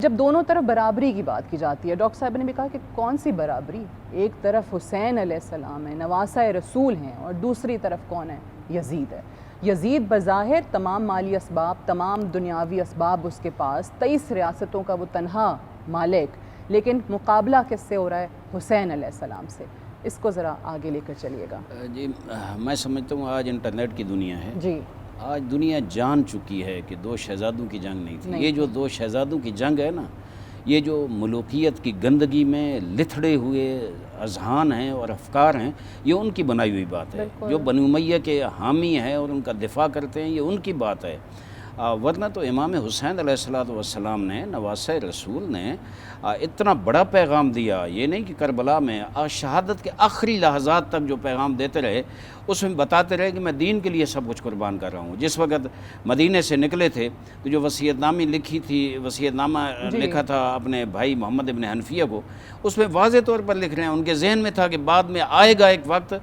جب دونوں طرف برابری کی بات کی جاتی ہے، ڈاکٹر صاحب نے بھی کہا کہ کون سی برابری؟ ایک طرف حسین علیہ السلام ہے، نواسہ رسول ہیں، اور دوسری طرف کون ہے؟ یزید ہے۔ یزید بظاہر تمام مالی اسباب، تمام دنیاوی اسباب اس کے پاس، 23 ریاستوں کا وہ تنہا مالک، لیکن مقابلہ کس سے ہو رہا ہے؟ حسین علیہ السلام سے۔ اس کو ذرا آگے لے کر چلیے گا۔ جی میں سمجھتا ہوں آج انٹرنیٹ کی دنیا ہے، جی، آج دنیا جان چکی ہے کہ دو شہزادوں کی جنگ نہیں تھی۔ یہ جو دو شہزادوں کی جنگ ہے نا، یہ جو ملوکیت کی گندگی میں لتھڑے ہوئے اذہان ہیں اور افکار ہیں، یہ ان کی بنائی ہوئی بات ہے۔ جو بنو امیہ کے حامی ہیں اور ان کا دفاع کرتے ہیں، یہ ان کی بات ہے۔ ورنہ تو امام حسین علیہ السلام نے، نواسہ رسول نے اتنا بڑا پیغام دیا، یہ نہیں کہ کربلا میں شہادت کے آخری لحظات تک جو پیغام دیتے رہے، اس میں بتاتے رہے کہ میں دین کے لیے سب کچھ قربان کر رہا ہوں۔ جس وقت مدینے سے نکلے تھے تو جو وصیت نامی لکھی تھی، وصیت نامہ لکھا تھا اپنے بھائی محمد ابن حنفیہ کو، اس میں واضح طور پر لکھ رہے ہیں، ان کے ذہن میں تھا کہ بعد میں آئے گا ایک وقت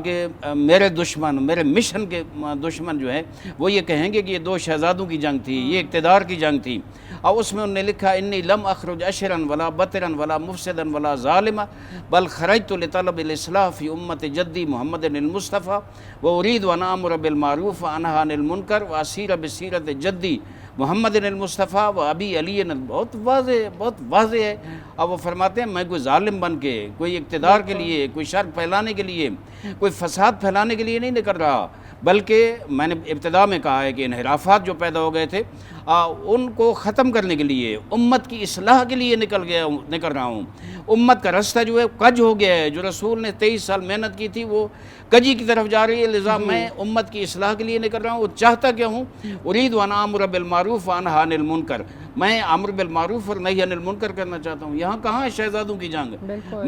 کہ میرے دشمن، میرے مشن کے دشمن جو ہے وہ یہ کہیں گے کہ یہ دو شہزادوں کی جنگ تھی، یہ اقتدار کی جنگ تھی۔ اور اس میں انہوں نے لکھا انی لم اخرج اشرا ولا بطرا ولا مفسدا ولا ظالما بل خرجت لطلب الاصلاح فی امت جدی محمد المصطفیٰ وارید ان آمر بالمعروف وانہی عن المنکر واسیر بسیرت جدی محمد المصطفیٰ و ابی علی۔ بہت واضح ہے۔ اب وہ فرماتے ہیں میں کوئی ظالم بن کے، کوئی اقتدار کے لیے، کوئی شر پھیلانے کے لیے، کوئی فساد پھیلانے کے لیے نہیں نکل رہا، بلکہ میں نے ابتدا میں کہا ہے کہ انحرافات جو پیدا ہو گئے تھے ان کو ختم کرنے کے لیے، امت کی اصلاح کے لیے نکل رہا ہوں۔ امت کا رستہ جو ہے کج ہو گیا ہے، جو رسول نے 23 سال محنت کی تھی وہ کجی کی طرف جا رہی ہے، لذا میں امت کی اصلاح کے لیے نکل رہا ہوں۔ وہ چاہتا کیا ہوں؟ ارید ان آمر بالمعروف وانہی عن المنکر، میں امر بالمعروف اور نہی عن المنکر کرنا چاہتا ہوں۔ یہاں کہاں ہے شہزادوں کی جنگ؟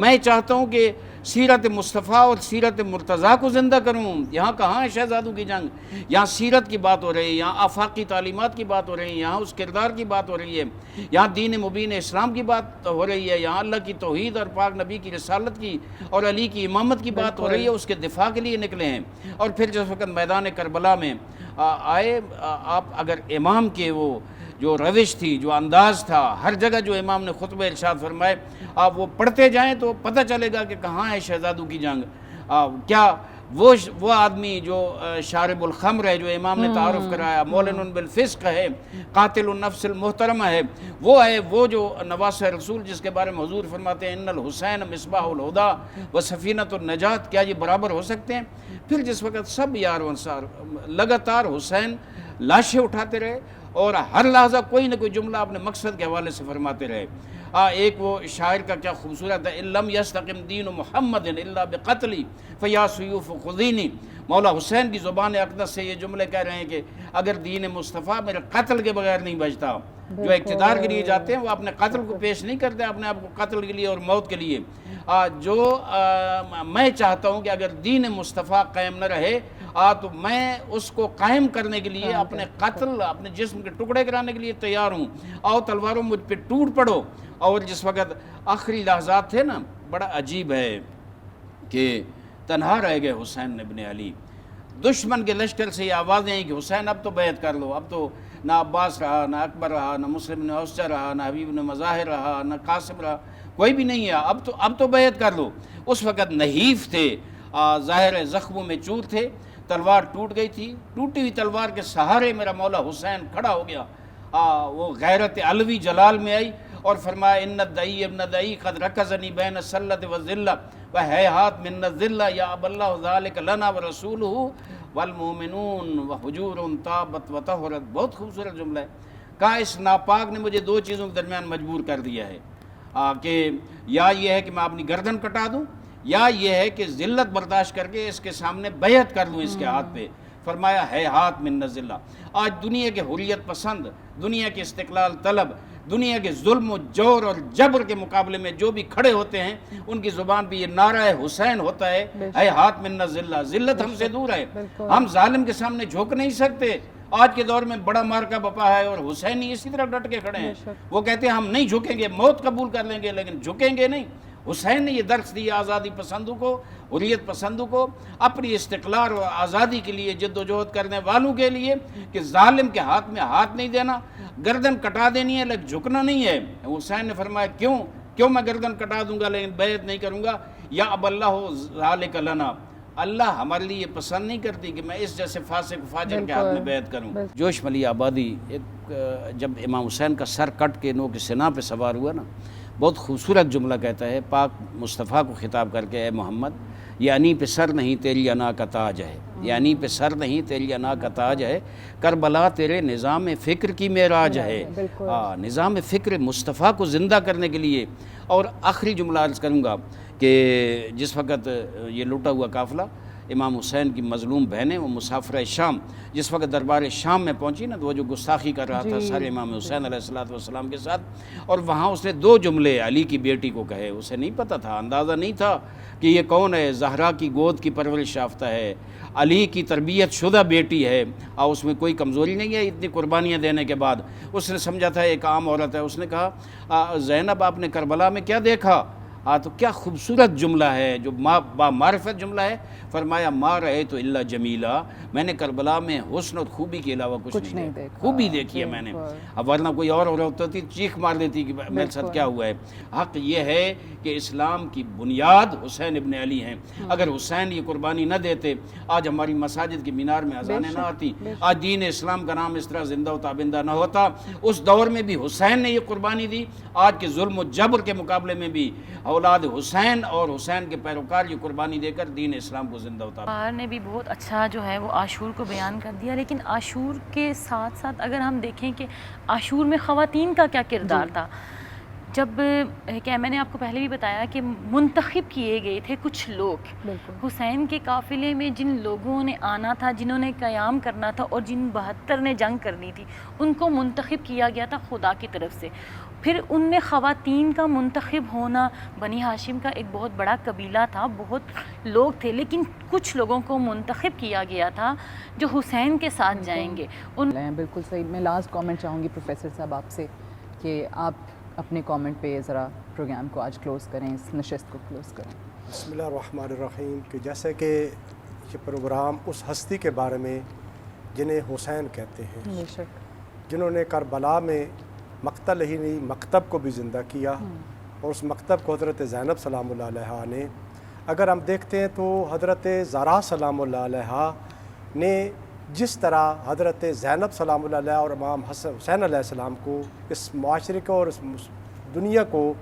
میں چاہتا ہوں کہ سیرت مصطفیٰ اور سیرت مرتضیٰ کو زندہ کروں۔ یہاں کہاں ہے شہزادوں کی جنگ؟ یہاں سیرت کی بات ہو رہی ہے، یہاں آفاقی تعلیمات کی بات ہو رہی ہے، یہاں اس کردار کی بات ہو رہی ہے، یہاں دین مبین اسلام کی بات ہو رہی ہے، یہاں اللہ کی توحید اور پاک نبی کی رسالت کی اور علی کی امامت کی بات ہو رہی ہے۔ اس کے دفاع کے لیے نکلے ہیں۔ اور پھر جس وقت میدان کربلا میں آئے، آپ اگر امام کے وہ جو روش تھی، جو انداز تھا، ہر جگہ جو امام نے خطبہ ارشاد فرمائے آپ وہ پڑھتے جائیں تو پتہ چلے گا کہ کہاں ہے شہزادوں کی جنگ۔ کیا وہ آدمی جو شارب الخمر ہے، جو امام نے تعارف کرایا، مولن بالفسق ہے، قاتل النفس المحترمہ ہے، وہ جو نواسہ رسول جس کے بارے میں حضور فرماتے ہیں ان الحسین مصباح الہدی و سفینۃ النجات، کیا یہ برابر ہو سکتے ہیں؟ پھر جس وقت سب یار و انصار لگاتار حسین لاشیں اٹھاتے رہے اور ہر لحظہ کوئی نہ کوئی جملہ اپنے مقصد کے حوالے سے فرماتے رہے۔ ایک وہ شاعر کا کیا خوبصورت ہے، ان لم یستقم دین محمد الا بقتلی فیا سیوف خذینی۔ مولا حسین کی زبان اقدس سے یہ جملے کہہ رہے ہیں کہ اگر دین مصطفیٰ میرے قتل کے بغیر نہیں بچتا۔ جو اقتدار کے لیے جاتے ہیں وہ اپنے قتل کو پیش نہیں کرتے، اپنے آپ کو قتل کے لیے اور موت کے لیے۔ میں چاہتا ہوں کہ اگر دین مصطفیٰ قائم نہ رہے تو میں اس کو قائم کرنے کے لیے اپنے قتل، اپنے جسم کے ٹکڑے کرانے کے لیے تیار ہوں۔ آؤ تلواروں مجھ پہ ٹوٹ پڑو۔ اور جس وقت آخری لحظات تھے نا، بڑا عجیب ہے کہ تنہا رہ گئے حسین ابن علی۔ دشمن کے لشکر سے یہ آوازیں ہیں کہ حسین اب تو بیعت کر لو، اب تو نہ عباس رہا، نہ اکبر رہا، نہ مسلم بن اوسجہ رہا، نہ حبیب بن مظاہر رہا، نہ قاسم رہا، کوئی بھی نہیں ہے، اب تو بیعت کر لو۔ اس وقت نحیف تھے، ظاہر زخموں میں چور تھے، تلوار ٹوٹ گئی تھی۔ ٹوٹی ہوئی تلوار کے سہارے میرا مولا حسین کھڑا ہو گیا۔ وہ غیرت علوی جلال میں آئی اور فرمایا ان الدعی ابن دعی قد رکزنی بین السلۃ والذلہ وہیہات من الذلہ یا اب اللہ ذلک لنا ورسولہ والمؤمنون وحجور طابت وطہرت۔ بہت خوبصورت جملہ ہے۔ کہا اس ناپاک نے مجھے دو چیزوں کے درمیان مجبور کر دیا ہے، کہ یا یہ ہے کہ میں اپنی گردن کٹا دوں، یا یہ ہے کہ ذلت برداشت کر کے اس کے سامنے بیعت کر لوں اس کے ہاتھ پہ۔ فرمایا ہے ہاتھ من الذلہ۔ آج دنیا کے حریت پسند، دنیا کے استقلال طلب، دنیا کے ظلم و جور اور جبر کے مقابلے میں جو بھی کھڑے ہوتے ہیں ان کی زبان پہ یہ نعرہ حسین ہوتا ہے ہاتھ من الذلہ۔ ذلت ہم سے دور ہے، ہم ظالم کے سامنے جھک نہیں سکتے۔ آج کے دور میں بڑا مارکا بپا ہے اور حسینی اسی طرح ڈٹ کے کھڑے ہیں۔ وہ کہتے ہیں ہم نہیں جھکیں گے، موت قبول کر لیں گے لیکن جھکیں گے نہیں۔ حسین نے یہ درس دیا آزادی پسندوں کو، حریت پسندوں کو، اپنی استقلال اور آزادی کے لیے جد و جہد کرنے والوں کے لیے، کہ ظالم کے ہاتھ میں ہاتھ نہیں دینا، گردن کٹا دینی ہے لیکن جھکنا نہیں ہے۔ حسین نے فرمایا کیوں میں گردن کٹا دوں گا لیکن بیعت نہیں کروں گا؟ یا اب اللہ ذالک لنا، اللہ ہمارے لیے پسند نہیں کرتی کہ میں اس جیسے فاسق فاجر کے ہاتھ میں بیعت کروں۔ جوش ملی آبادی جب امام حسین کا سر کٹ کے نو کے سنا پہ سوار ہوا نا، بہت خوبصورت جملہ کہتا ہے پاک مصطفیٰ کو خطاب کر کے، اے محمد یہ انی پہ سر نہیں تیری انا کا تاج ہے، یہ انی پہ سر نہیں تیری انا کا تاج ہے، کربلا تیرے نظام فکر کی معراج ہے۔ نظام فکر مصطفیٰ کو زندہ کرنے کے لیے۔ اور آخری جملہ عرض کروں گا کہ جس وقت یہ لوٹا ہوا قافلہ امام حسین کی مظلوم بہنیں وہ مسافرہ شام جس وقت دربار شام میں پہنچی نا، تو وہ جو گستاخی کر رہا تھا سارے امام حسین علیہ السلام کے ساتھ، اور وہاں اس نے 2 جملے علی کی بیٹی کو کہے۔ اسے نہیں پتہ تھا، اندازہ نہیں تھا کہ یہ کون ہے، زہرا کی گود کی پرورش یافتہ ہے، علی کی تربیت شدہ بیٹی ہے، اور اس میں کوئی کمزوری نہیں ہے اتنی قربانیاں دینے کے بعد۔ اس نے سمجھا تھا ایک عام عورت ہے۔ اس نے کہا زینب آپ نے کربلا میں کیا دیکھا؟ تو کیا خوبصورت جملہ ہے، جو با معرفت جملہ ہے۔ فرمایا ما رأیت الا جمیلا، میں نے کربلا میں حسن اور خوبی کے علاوہ کچھ نہیں دیکھا، خوبی دیکھی ہے میں نے۔ اب ورنہ کوئی اور عورت ہوتی چیخ مار دیتی کہ میرے ساتھ کیا ہوا ہے۔ حق یہ ہے کہ اسلام کی بنیاد حسین ابن علی ہیں۔ اگر حسین یہ قربانی نہ دیتے، آج ہماری مساجد کی مینار میں اذانیں نہ آتی، آج دین اسلام کا نام اس طرح زندہ و تابندہ نہ ہوتا۔ اس دور میں بھی حسین نے یہ قربانی دی، آج کے ظلم و جبر کے مقابلے میں بھی اولاد حسین اور حسین کے پیروکار یہ قربانی دے کر دین اسلام کو زندہ ہوتا۔ نے بھی بہت اچھا جو ہے وہ عاشور کو بیان کر دیا، لیکن عاشور کے ساتھ ساتھ اگر ہم دیکھیں کہ عاشور میں خواتین کا کیا کردار تھا، جب کہ میں نے آپ کو پہلے بھی بتایا کہ منتخب کیے گئے تھے کچھ لوگ حسین کے قافلے میں، جن لوگوں نے آنا تھا، جنہوں نے قیام کرنا تھا اور جن 72 نے جنگ کرنی تھی، ان کو منتخب کیا گیا تھا خدا کی طرف سے۔ پھر ان میں خواتین کا منتخب ہونا، بنی ہاشم کا ایک بہت بڑا قبیلہ تھا، بہت لوگ تھے، لیکن کچھ لوگوں کو منتخب کیا گیا تھا جو حسین کے ساتھ جائیں گے۔ بالکل صحیح۔ میں لاسٹ کامنٹ چاہوں گی پروفیسر صاحب آپ سے کہ آپ اپنے کامنٹ پہ ذرا پروگرام کو آج کلوز کریں، اس نشست کو کلوز کریں۔ بسم اللہ الرحمن الرحیم۔ کہ جیسے کہ یہ پروگرام اس ہستی کے بارے میں جنہیں حسین کہتے ہیں، بے شک، جنہوں نے کربلا میں مقتل ہی نہیں مکتب کو بھی زندہ کیا، اور اس مکتب کو حضرت زینب سلام اللہ علیہ نے، اگر ہم دیکھتے ہیں تو حضرت زہرا سلام اللہ علیہ نے جس طرح حضرت زینب سلام اللہ علیہ اور امام حسین علیہ السلام کو اس معاشرے کو اور اس دنیا کو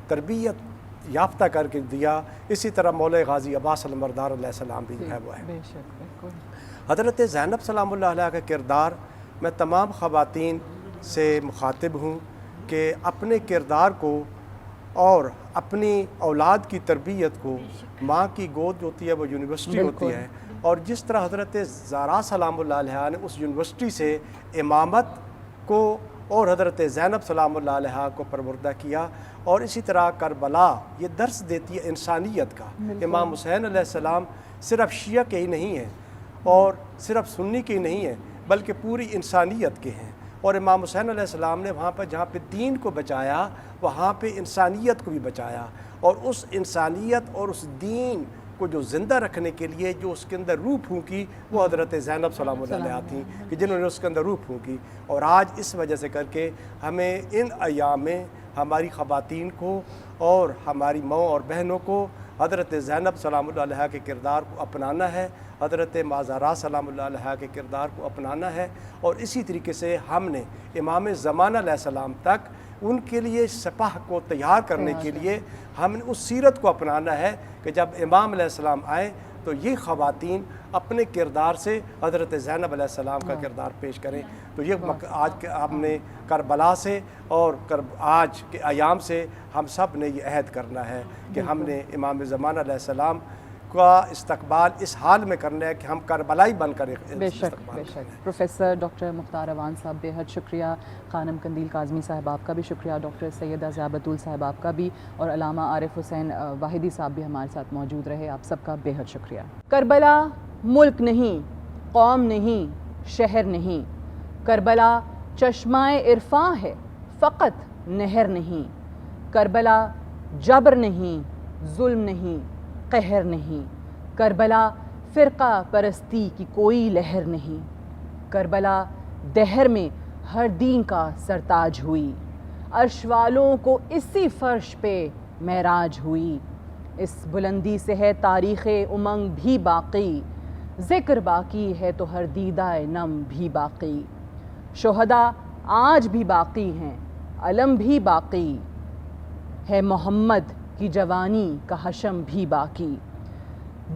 تربیت یافتہ کر کے دیا، اسی طرح مولا غازی عباس علمبردار علیہ السلام بھی ہے وہ ہے۔ حضرت زینب سلام اللہ علیہ کا کردار میں تمام خواتین سے مخاطب ہوں کہ اپنے کردار کو اور اپنی اولاد کی تربیت کو، ماں کی گود ہوتی ہے وہ یونیورسٹی ہوتی ہے، اور جس طرح حضرت زہرا سلام اللہ علیہ نے اس یونیورسٹی سے امامت کو اور حضرت زینب سلام اللہ علیہ کو پروردہ کیا، اور اسی طرح کربلا یہ درس دیتی ہے انسانیت کا۔ امام حسین علیہ السلام صرف شیعہ کے ہی نہیں ہیں اور صرف سنی کے ہی نہیں ہیں، بلکہ پوری انسانیت کے ہیں۔ اور امام حسین علیہ السلام نے وہاں پر جہاں پہ دین کو بچایا، وہاں پہ انسانیت کو بھی بچایا، اور اس انسانیت اور اس دین کو جو زندہ رکھنے کے لیے جو اس کے اندر روح پھونکی، وہ حضرت زینب سلام اللہ علیہ تھیں، کہ جنہوں نے اس کے اندر روح پھونکی۔ اور آج اس وجہ سے کر کے ہمیں ان ایام میں ہماری خواتین کو اور ہماری ماؤں اور بہنوں کو حضرت زینب سلام اللہ علیہ کے کردار کو اپنانا ہے، حضرت زہرا سلام اللہ علیہ کے کردار کو اپنانا ہے، اور اسی طریقے سے ہم نے امام زمانہ علیہ السلام تک ان کے لیے سپاہ کو تیار کرنے کے لیے ہم نے اس سیرت کو اپنانا ہے کہ جب امام علیہ السلام آئیں تو یہ خواتین اپنے کردار سے حضرت زینب علیہ السلام کا کردار پیش کریں۔ تو یہ آج کے ہم نے کربلا سے اور آج کے ایام سے ہم سب نے یہ عہد کرنا ہے کہ ہم نے امام زمانہ علیہ السلام کا استقبال اس حال میں کرنا ہے کہ ہم کربلائی بن کر بے شک بے شک۔ پروفیسر ڈاکٹر مختار اعوان صاحب بے حد شکریہ، خانم قندیل کاظمی صاحب آپ کا بھی شکریہ، ڈاکٹر سیدہ ضیاء بطول صاحب آپ کا بھی، اور علامہ عارف حسین واحدی صاحب بھی ہمارے ساتھ موجود رہے، آپ سب کا بے حد شکریہ۔ کربلا ملک نہیں، قوم نہیں، شہر نہیں، کربلا چشمہ عرفاں ہے، فقط نہر نہیں، کربلا جبر نہیں، ظلم نہیں قہر نہیں، کربلا فرقہ پرستی کی کوئی لہر نہیں، کربلا دہر میں ہر دین کا سرتاج ہوئی، عرش والوں کو اسی فرش پہ معراج ہوئی، اس بلندی سے ہے تاریخ امنگ بھی باقی، ذکر باقی ہے تو ہر دیدہ نم بھی باقی، شہداء آج بھی باقی ہیں، علم بھی باقی ہے، محمد کی جوانی کا حشم بھی باقی،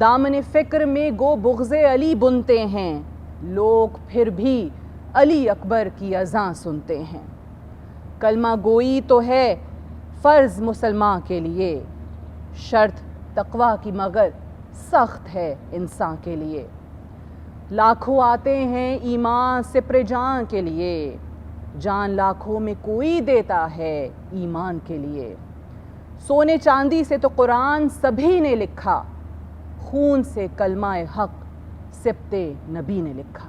دامن فکر میں گو بغض علی بنتے ہیں، لوگ پھر بھی علی اکبر کی اذاں سنتے ہیں، کلمہ گوئی تو ہے فرض مسلمان کے لیے، شرط تقویٰ کی مگر سخت ہے انسان کے لیے، لاکھوں آتے ہیں ایمان سپر جان کے لیے، جان لاکھوں میں کوئی دیتا ہے ایمان کے لیے، سونے چاندی سے تو قرآن سبھی نے لکھا، خون سے کلمہ حق سبت نبی نے لکھا۔